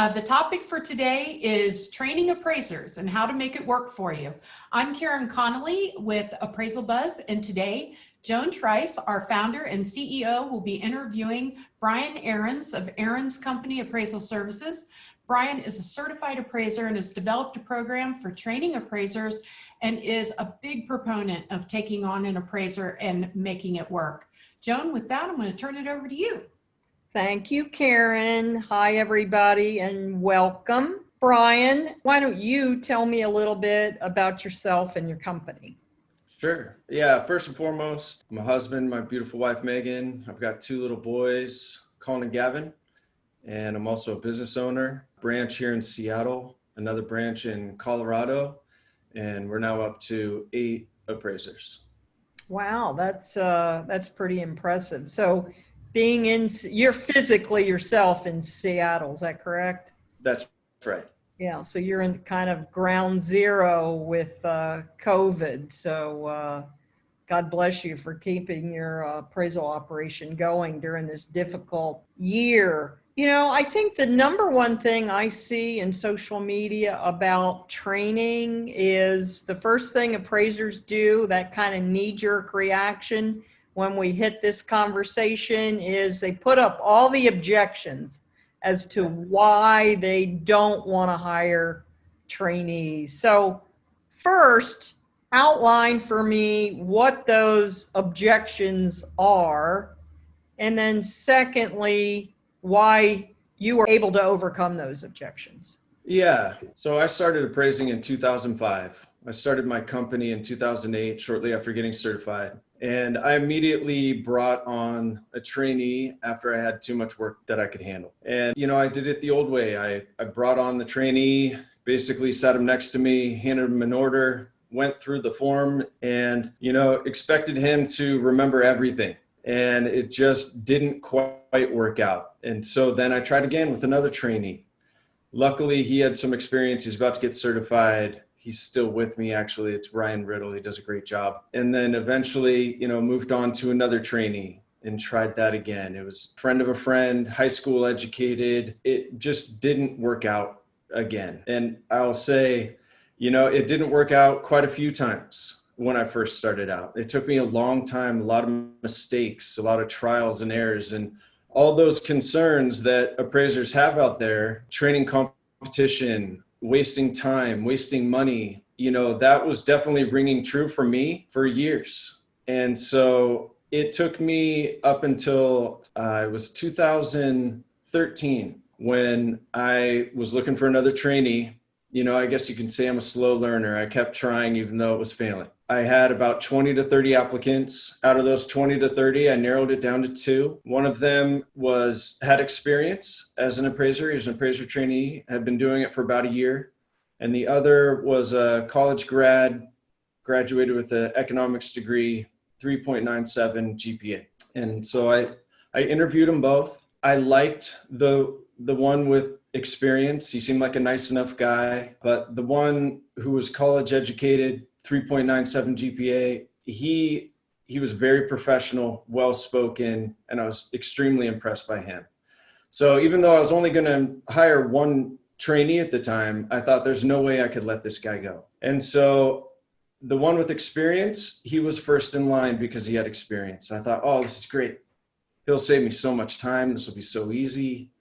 The topic for today is training appraisers and how to make it work for you. I'm Karen Connolly with Appraisal Buzz, and today Joan Trice, our founder and CEO, will be interviewing Brian Ahrens of Ahrens Co Appraisal Services. Brian is a certified appraiser and has developed a program for training appraisers and is a big proponent of taking on an appraiser and making it work. Joan, with that, I'm going to turn it over to you. Thank you, Karen. Hi, everybody, and welcome. Brian, why don't you tell me a little bit about yourself and your company? Sure. Yeah, first and foremost, my husband, my beautiful wife, Megan. I've got two little boys, Colin and Gavin, and I'm also a business owner. Branch here in Seattle, another branch in Colorado, and we're now up to 8 appraisers. Wow, that's pretty impressive. So you're physically yourself in Seattle, is that correct? That's right. Yeah, so you're in kind of ground zero with COVID. So God bless you for keeping your appraisal operation going during this difficult year. You know, I think the number one thing I see in social media about training is the first thing appraisers do, that kind of knee-jerk reaction when we hit this conversation, is they put up all the objections as to why they don't want to hire trainees. So first, outline for me what those objections are, and then secondly, why you were able to overcome those objections. Yeah, so I started appraising in 2005. I started my company in 2008, shortly after getting certified. And I immediately brought on a trainee after I had too much work that I could handle. And, you know, I did it the old way. I brought on the trainee, basically sat him next to me, handed him an order, went through the form, and, you know, expected him to remember everything. And it just didn't quite work out. And so then I tried again with another trainee. Luckily, he had some experience. He's about to get certified. He's still with me, actually. It's Ryan Riddle. He does a great job. And then eventually, you know, moved on to another trainee and tried that again. It was a friend of a friend, high school educated. It just didn't work out again. And I'll say, you know, it didn't work out quite a few times when I first started out. It took me a long time, a lot of mistakes, a lot of trials and errors, and all those concerns that appraisers have out there, training competition, wasting time, wasting money, you know, that was definitely ringing true for me for years. And so it took me up until it was 2013 when I was looking for another trainee. You know, I guess you can say I'm a slow learner. I kept trying even though it was failing. I had about 20 to 30 applicants. Out of those 20 to 30, I narrowed it down to 2. One of them had experience as an appraiser. He was an appraiser trainee, had been doing it for about a year. And the other was a college graduated with an economics degree, 3.97 GPA. And so I interviewed them both. I liked the one with experience. He seemed like a nice enough guy, but the one who was college educated, 3.97 GPA, he was very professional, well-spoken, and I was extremely impressed by him. So even though I was only going to hire one trainee at the time, I thought there's no way I could let this guy go. And so the one with experience, he was first in line because he had experience. And I thought, oh, this is great. He'll save me so much time. This will be so easy.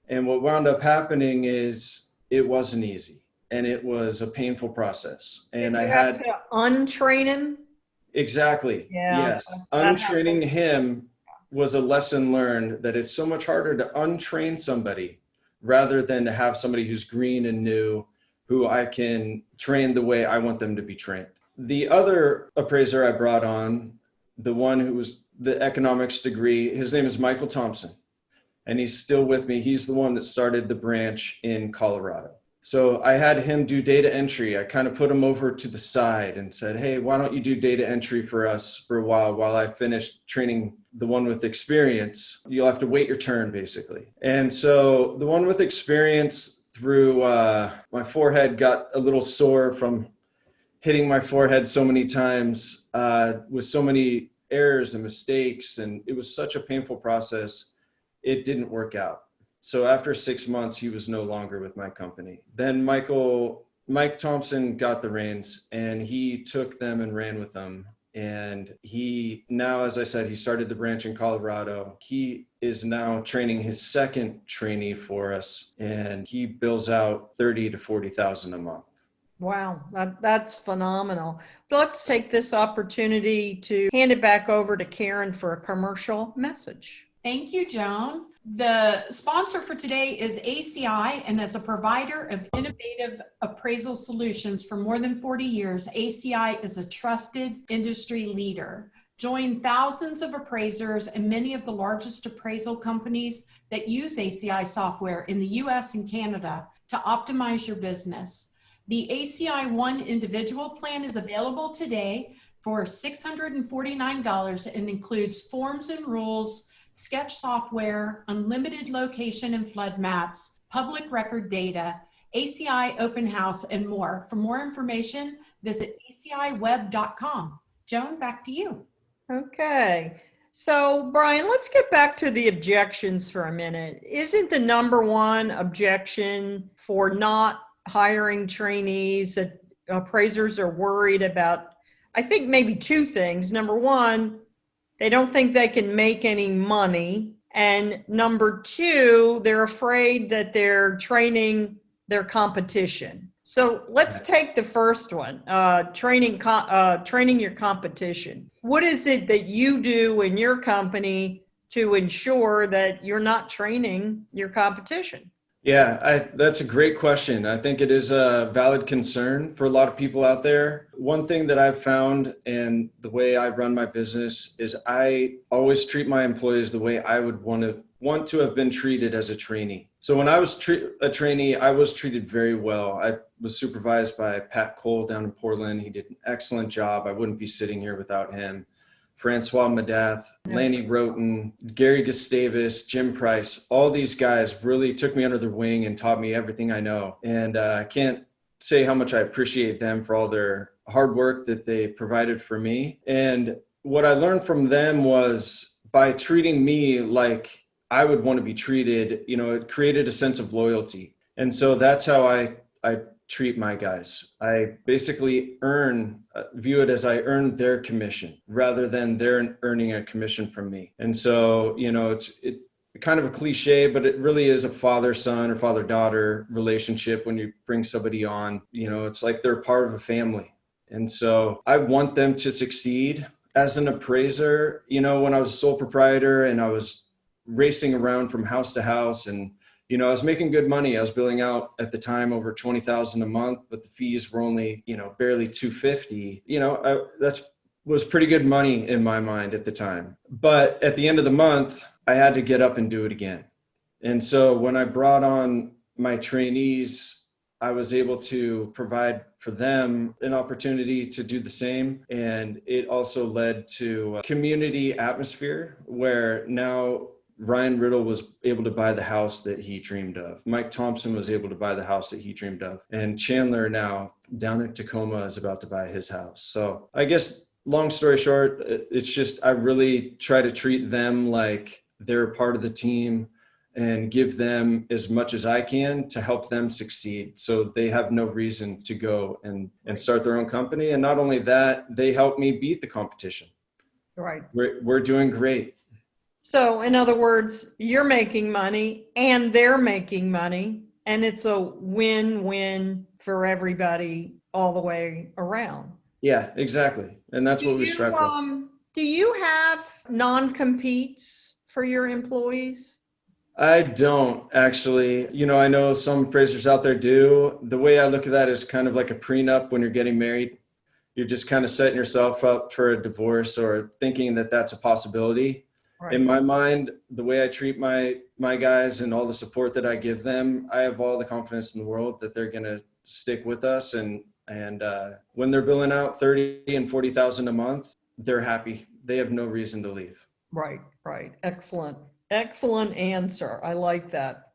And what wound up happening is it wasn't easy. And it was a painful process. And I had to untrain him. Exactly. Yeah, yes. Untraining him was a lesson learned, that it's so much harder to untrain somebody rather than to have somebody who's green and new, who I can train the way I want them to be trained. The other appraiser I brought on, the one who was the economics degree, his name is Michael Thompson, and he's still with me. He's the one that started the branch in Colorado. So I had him do data entry. I kind of put him over to the side and said, hey, why don't you do data entry for us for a while I finish training the one with experience. You'll have to wait your turn, basically. And so the one with experience, through my forehead got a little sore from hitting my forehead so many times with so many errors and mistakes. And it was such a painful process. It didn't work out. So after 6 months, he was no longer with my company. Then Mike Thompson got the reins and he took them and ran with them. And he now, as I said, he started the branch in Colorado. He is now training his second trainee for us, and he bills out 30 to 40,000 a month. Wow, that's phenomenal. So let's take this opportunity to hand it back over to Karen for a commercial message. Thank you, Joan. The sponsor for today is ACI, and as a provider of innovative appraisal solutions for more than 40 years, ACI is a trusted industry leader. Join thousands of appraisers and many of the largest appraisal companies that use ACI software in the US and Canada to optimize your business. The ACI One individual plan is available today for $649 and includes forms and rules, sketch software, unlimited location and flood maps, public record data, ACI open house, and more. For more information, visit aciweb.com. Joan, back to you. Okay. So, Brian, let's get back to the objections for a minute. Isn't the number one objection for not hiring trainees that appraisers are worried about? I think maybe two things. Number one, they don't think they can make any money. And number two, they're afraid that they're training their competition. So let's take the first one, training your competition. What is it that you do in your company to ensure that you're not training your competition? Yeah, that's a great question. I think it is a valid concern for a lot of people out there. One thing that I've found, and the way I run my business, is I always treat my employees the way I would want to have been treated as a trainee. So when I was a trainee, I was treated very well. I was supervised by Pat Cole down in Portland. He did an excellent job. I wouldn't be sitting here without him. Francois Madath, Lanny Roten, Gary Gustavus, Jim Price, all these guys really took me under their wing and taught me everything I know. And I can't say how much I appreciate them for all their hard work that they provided for me. And what I learned from them was by treating me like I would want to be treated, it created a sense of loyalty. And so that's how I treat my guys. I basically view it as I earn their commission rather than they're earning a commission from me. And so, it's kind of a cliche, but it really is a father-son or father-daughter relationship when you bring somebody on. It's like they're part of a family. And so I want them to succeed. As an appraiser, when I was a sole proprietor and I was racing around from house to house and I was making good money. I was billing out at the time over $20,000 a month, but the fees were only, barely $250. That was pretty good money in my mind at the time. But at the end of the month, I had to get up and do it again. And so when I brought on my trainees, I was able to provide for them an opportunity to do the same. And it also led to a community atmosphere where now Ryan Riddle was able to buy the house that he dreamed of. Mike Thompson was able to buy the house that he dreamed of. And Chandler now down in Tacoma is about to buy his house. So I guess long story short, it's just I really try to treat them like they're a part of the team and give them as much as I can to help them succeed. So they have no reason to go and start their own company. And not only that, they help me beat the competition. Right. We're doing great. So in other words, you're making money and they're making money, and it's a win-win for everybody all the way around. Yeah, exactly. And that's what we strive for. Do you have non-competes for your employees? I don't actually. I know some appraisers out there do. The way I look at that is kind of like a prenup when you're getting married. You're just kind of setting yourself up for a divorce or thinking that that's a possibility. Right. In my mind, the way I treat my guys and all the support that I give them, I have all the confidence in the world that they're going to stick with us. And when they're billing out $30,000 and $40,000 a month, they're happy. They have no reason to leave. Right. Excellent answer. I like that.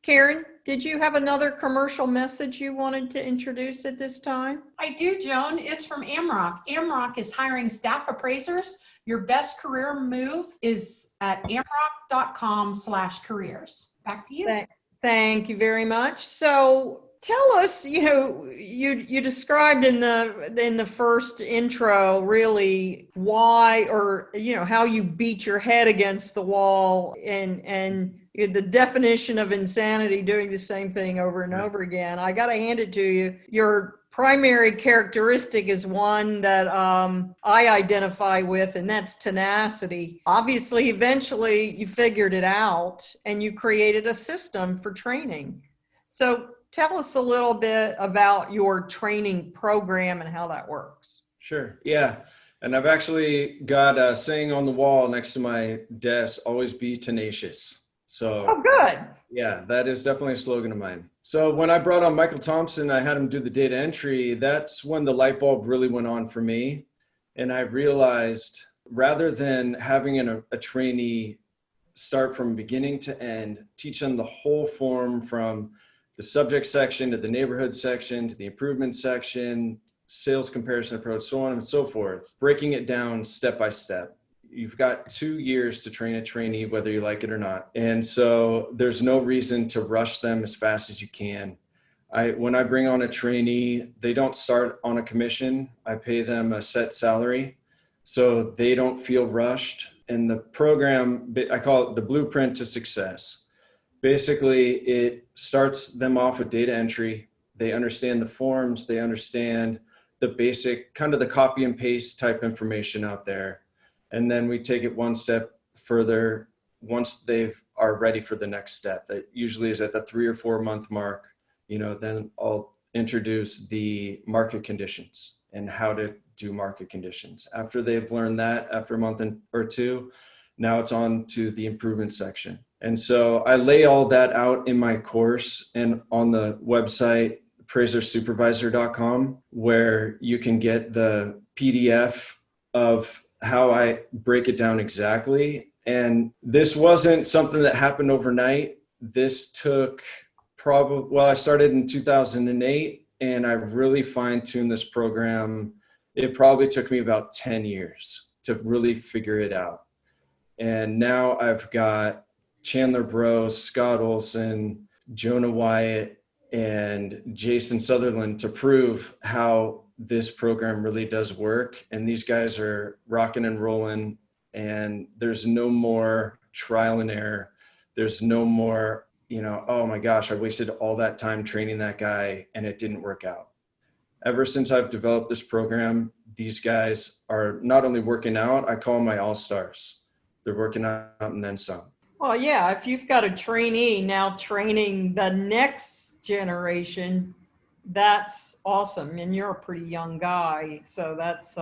Karen, did you have another commercial message you wanted to introduce at this time? I do, Joan. It's from Amrock. Amrock is hiring staff appraisers. Your best career move is at amrock.com/careers. Back to you. Thank you very much. So tell us, you described in the first intro really why, or how you beat your head against the wall, and the definition of insanity, doing the same thing over and over again. I got to hand it to you. Your primary characteristic is one that I identify with, and that's tenacity. Obviously, eventually you figured it out and you created a system for training. So tell us a little bit about your training program and how that works. Sure. Yeah. And I've actually got a saying on the wall next to my desk, always be tenacious. So, oh, good. Yeah, that is definitely a slogan of mine. So when I brought on Michael Thompson, I had him do the data entry. That's when the light bulb really went on for me. And I realized rather than having a trainee start from beginning to end, teach them the whole form from the subject section to the neighborhood section to the improvement section, sales comparison approach, so on and so forth, breaking it down step by step. You've got 2 years to train a trainee, whether you like it or not. And so there's no reason to rush them as fast as you can. When I bring on a trainee, they don't start on a commission. I pay them a set salary so they don't feel rushed. And the program, I call it the blueprint to success. Basically, it starts them off with data entry. They understand the forms. They understand the basic, kind of the copy and paste type information out there. And then we take it one step further once they are ready for the next step. That usually is at the 3 or 4 month mark. Then I'll introduce the market conditions and how to do market conditions. After they've learned that, after a month or two, now it's on to the improvement section. And so I lay all that out in my course and on the website, appraisersupervisor.com, where you can get the PDF of how I break it down exactly. And this wasn't something that happened overnight. This took I started in 2008 and I really fine-tuned this program. It probably took me about 10 years to really figure it out. And now I've got Chandler Bros, Scott Olson, Jonah Wyatt, and Jason Sutherland to prove how this program really does work. And these guys are rocking and rolling, and there's no more trial and error. There's no more, oh my gosh, I wasted all that time training that guy and it didn't work out. Ever since I've developed this program, these guys are not only working out, I call them my all-stars. They're working out and then some. Well, yeah, if you've got a trainee now training the next generation, that's awesome. And you're a pretty young guy. So that's,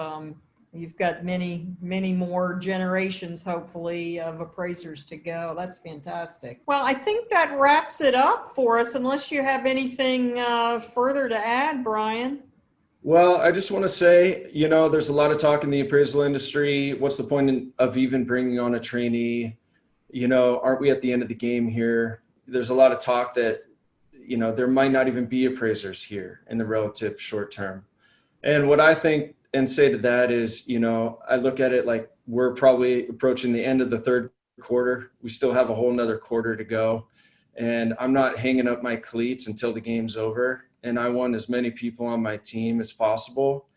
you've got many, many more generations, hopefully, of appraisers to go. That's fantastic. Well, I think that wraps it up for us, unless you have anything further to add, Brian. Well, I just want to say, there's a lot of talk in the appraisal industry. What's the point of even bringing on a trainee? Aren't we at the end of the game here? There's a lot of talk that, there might not even be appraisers here in the relative short term. And what I think and say to that is, I look at it like we're probably approaching the end of the third quarter. We still have a whole nother quarter to go. And I'm not hanging up my cleats until the game's over. And I want as many people on my team as possible.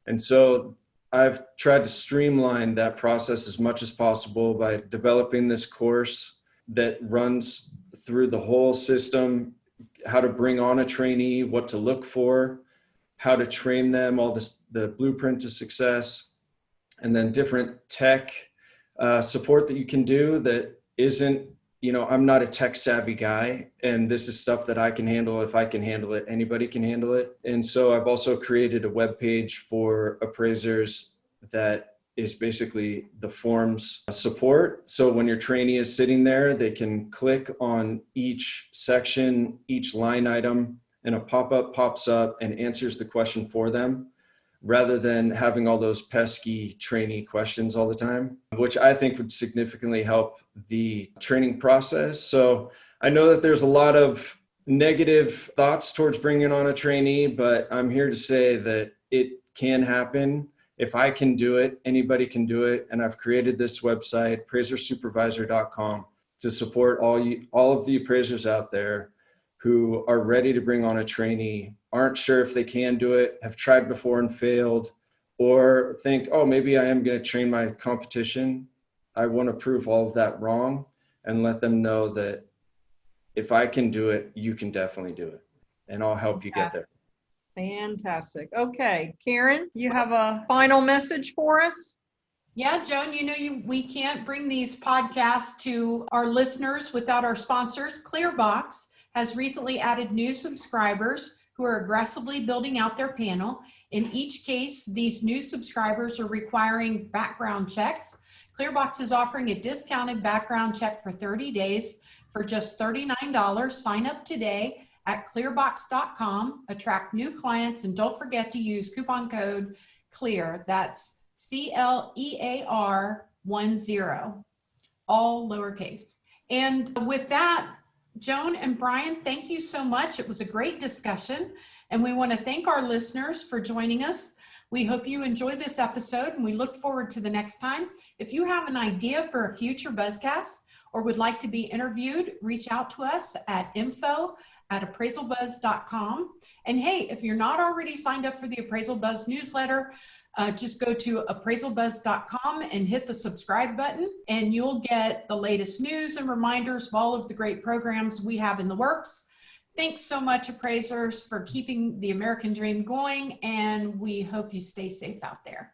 And so I've tried to streamline that process as much as possible by developing this course that runs through the whole system, how to bring on a trainee, what to look for, how to train them, all this, the blueprint to success, and then different tech support that you can do that isn't, I'm not a tech savvy guy, and this is stuff that I can handle. If I can handle it, anybody can handle it. And so I've also created a web page for appraisers that is basically the forms support. So when your trainee is sitting there, they can click on each section, each line item, and a pop-up pops up and answers the question for them, rather than having all those pesky trainee questions all the time, which I think would significantly help the training process. So I know that there's a lot of negative thoughts towards bringing on a trainee, but I'm here to say that it can happen. If I can do it, anybody can do it. And I've created this website, appraisersupervisor.com, to support all of the appraisers out there who are ready to bring on a trainee, aren't sure if they can do it, have tried before and failed, or think, oh, maybe I am going to train my competition. I want to prove all of that wrong and let them know that if I can do it, you can definitely do it. And I'll help you get there. Fantastic. Okay, Karen, you have a final message for us? Yeah, Joan, we can't bring these podcasts to our listeners without our sponsors. Clearbox has recently added new subscribers who are aggressively building out their panel. In each case, these new subscribers are requiring background checks. Clearbox is offering a discounted background check for 30 days for just $39. Sign up today at clearbox.com, attract new clients, and don't forget to use coupon code CLEAR. That's CLEAR10, all lowercase. And with that, Joan and Brian, thank you so much. It was a great discussion, and we want to thank our listeners for joining us. We hope you enjoyed this episode, and we look forward to the next time. If you have an idea for a future Buzzcast or would like to be interviewed, reach out to us at info@appraisalbuzz.com. And hey, if you're not already signed up for the Appraisal Buzz newsletter, just go to appraisalbuzz.com and hit the subscribe button, and you'll get the latest news and reminders of all of the great programs we have in the works. Thanks so much, appraisers, for keeping the American dream going, and we hope you stay safe out there.